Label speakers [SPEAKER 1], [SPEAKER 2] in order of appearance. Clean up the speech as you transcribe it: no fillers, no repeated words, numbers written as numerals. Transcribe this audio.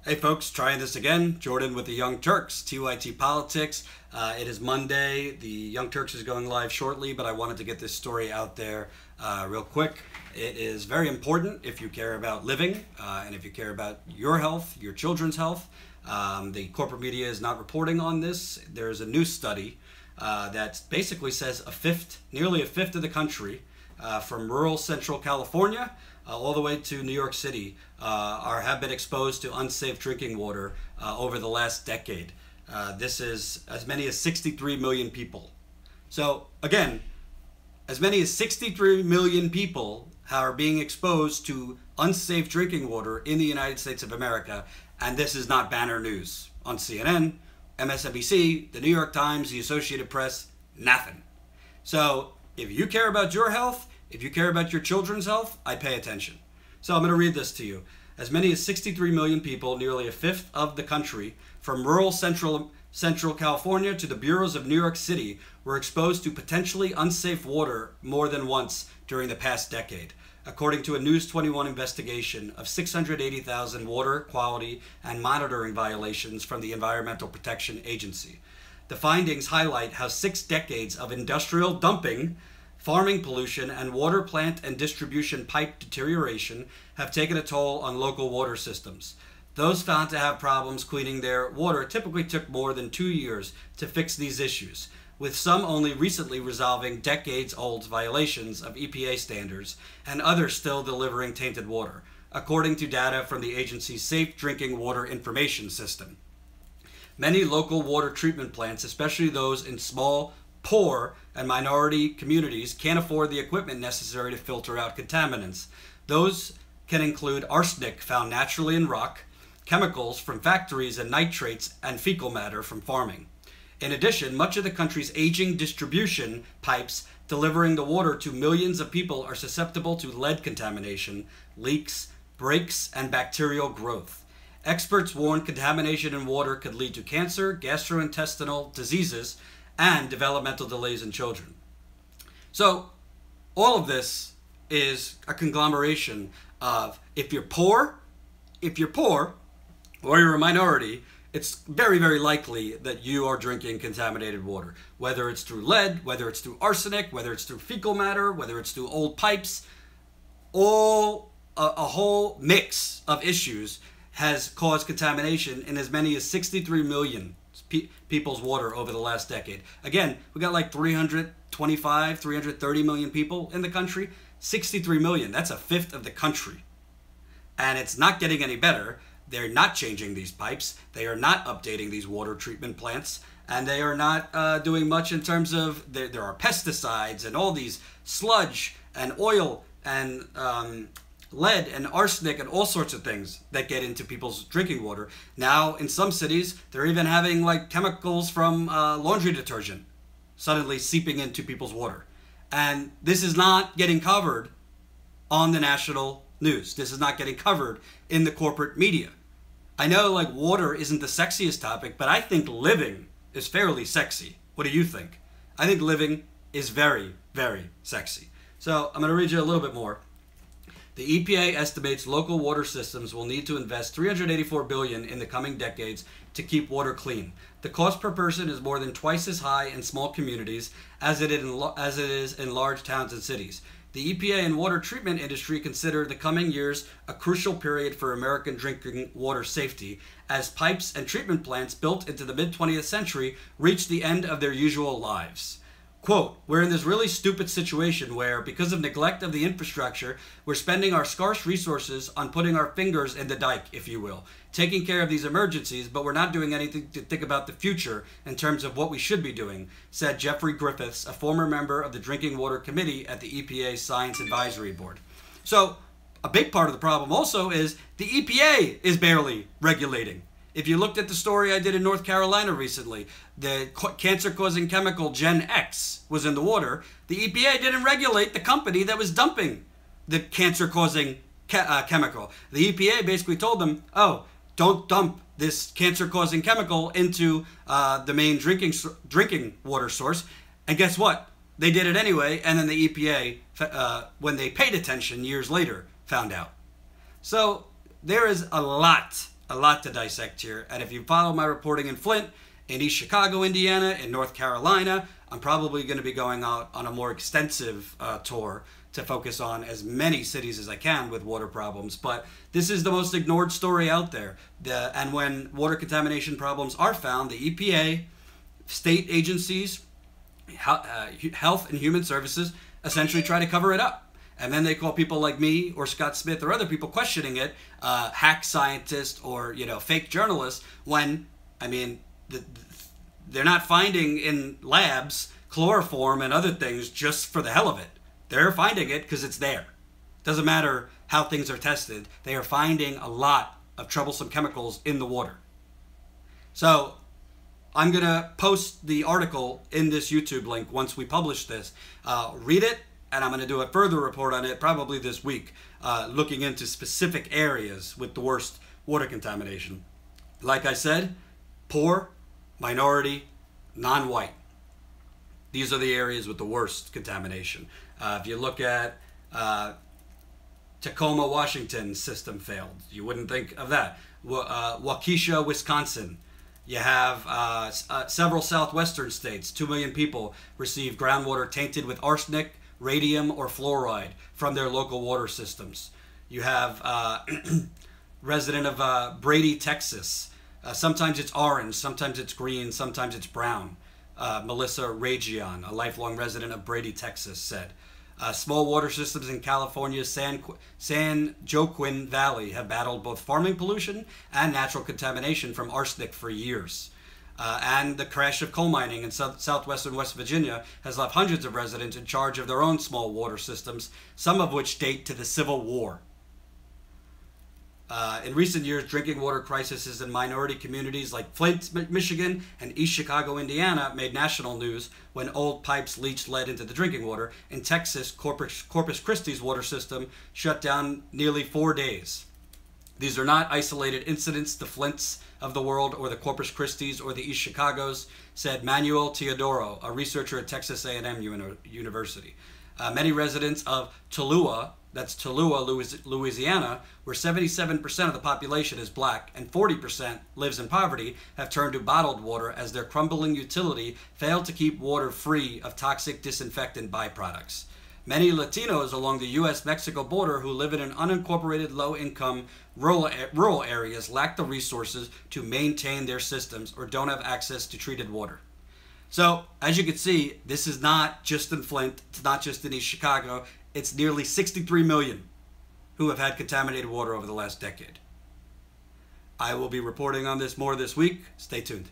[SPEAKER 1] Hey folks, trying this again. Jordan with the Young Turks, TYT Politics. It is Monday. The Young Turks is going live shortly, but I wanted to get this story out there real quick. It is very important if you care about living and if you care about your health, your children's health. The corporate media is not reporting on this. There's a new study that basically says nearly a fifth of the country from rural central California all the way to New York City have been exposed to unsafe drinking water over the last decade. This is as many as 63 million people. So again, as many as 63 million people are being exposed to unsafe drinking water in the United States of America, and this is not banner news on CNN, MSNBC, the New York Times, the Associated Press, nothing. So if you care about your health, if you care about your children's health, I pay attention. So I'm going to read this to you. As many as 63 million people, nearly a fifth of the country, from rural central California to the boroughs of New York City, were exposed to potentially unsafe water more than once during the past decade, according to a News 21 investigation of 680,000 water quality and monitoring violations from the Environmental Protection Agency. The findings highlight how 6 decades of industrial dumping, farming pollution, and water plant and distribution pipe deterioration have taken a toll on local water systems. Those found to have problems cleaning their water typically took more than 2 years to fix these issues, with some only recently resolving decades-old violations of EPA standards and others still delivering tainted water, according to data from the agency's Safe Drinking Water Information System. Many local water treatment plants, especially those in small, poor, and minority communities, can't afford the equipment necessary to filter out contaminants. Those can include arsenic found naturally in rock, chemicals from factories, and nitrates and fecal matter from farming. In addition, much of the country's aging distribution pipes delivering the water to millions of people are susceptible to lead contamination, leaks, breaks, and bacterial growth. Experts warn contamination in water could lead to cancer, gastrointestinal diseases, and developmental delays in children. So all of this is a conglomeration of if you're poor, or you're a minority, it's very, very likely that you are drinking contaminated water, whether it's through lead, whether it's through arsenic, whether it's through fecal matter, whether it's through old pipes. A whole mix of issues has caused contamination in as many as 63 million people's water over the last decade. Again, we got like 330 million people in the country. 63 million, that's a fifth of the country. And it's not getting any better. They're not changing these pipes. They are not updating these water treatment plants. And they are not doing much in terms of, there are pesticides and all these sludge and oil and lead and arsenic and all sorts of things that get into people's drinking water. Now, in some cities, they're even having like chemicals from laundry detergent suddenly seeping into people's water. And this is not getting covered on the national news. This is not getting covered in the corporate media. I know like water isn't the sexiest topic, but I think living is fairly sexy. What do you think? I think living is very, very sexy. So I'm going to read you a little bit more. The EPA estimates local water systems will need to invest $384 billion in the coming decades to keep water clean. The cost per person is more than twice as high in small communities as it is in large towns and cities. The EPA and water treatment industry consider the coming years a crucial period for American drinking water safety, as pipes and treatment plants built into the mid-20th century reach the end of their usual lives. Quote, we're in this really stupid situation where, because of neglect of the infrastructure, we're spending our scarce resources on putting our fingers in the dike, if you will, taking care of these emergencies, but we're not doing anything to think about the future in terms of what we should be doing, said Jeffrey Griffiths, a former member of the Drinking Water Committee at the EPA Science Advisory Board. So, a big part of the problem also is the EPA is barely regulating. If you looked at the story I did in North Carolina recently, the cancer-causing chemical Gen X was in the water. The EPA didn't regulate the company that was dumping the cancer-causing chemical. The EPA basically told them, oh, don't dump this cancer-causing chemical into the main drinking water source. And guess what? They did it anyway, and then the EPA, when they paid attention years later, found out. So there is a lot a lot to dissect here. And if you follow my reporting in Flint, in East Chicago, Indiana, in North Carolina, I'm probably going to be going out on a more extensive tour to focus on as many cities as I can with water problems. But this is the most ignored story out there. And when water contamination problems are found, the EPA, state agencies, Health and Human Services essentially try to cover it up. And then they call people like me or Scott Smith or other people questioning it, hack scientists or, fake journalists, when, I mean, they're not finding in labs chloroform and other things just for the hell of it. They're finding it because it's there. Doesn't matter how things are tested. They are finding a lot of troublesome chemicals in the water. So I'm going to post the article in this YouTube link once we publish this. Read it, and I'm going to do a further report on it probably this week, looking into specific areas with the worst water contamination. Like I said, poor, minority, non-white. These are the areas with the worst contamination. If you look at Tacoma, Washington, system failed. You wouldn't think of that. Waukesha, Wisconsin. You have several southwestern states. 2 million people receive groundwater tainted with arsenic, radium, or fluoride from their local water systems. You have resident of Brady, Texas. Sometimes it's orange, sometimes it's green, sometimes it's brown. Melissa Region, a lifelong resident of Brady, Texas, said. Small water systems in California's San Joaquin Valley have battled both farming pollution and natural contamination from arsenic for years. And the crash of coal mining in southwestern West Virginia has left hundreds of residents in charge of their own small water systems, some of which date to the Civil War. In recent years, drinking water crises in minority communities like Flint, Michigan, and East Chicago, Indiana, made national news when old pipes leached lead into the drinking water. In Texas, Corpus Christi's water system shut down nearly 4 days. These are not isolated incidents, the Flints of the world, or the Corpus Christis, or the East Chicagos, said Manuel Teodoro, a researcher at Texas A&M University. Many residents of Tallua, that's Tallua, Louisiana, where 77% of the population is black and 40% lives in poverty, have turned to bottled water as their crumbling utility failed to keep water free of toxic disinfectant byproducts. Many Latinos along the U.S.-Mexico border who live in unincorporated, low-income, rural areas lack the resources to maintain their systems or don't have access to treated water. So, as you can see, this is not just in Flint, it's not just in East Chicago, it's nearly 63 million who have had contaminated water over the last decade. I will be reporting on this more this week. Stay tuned.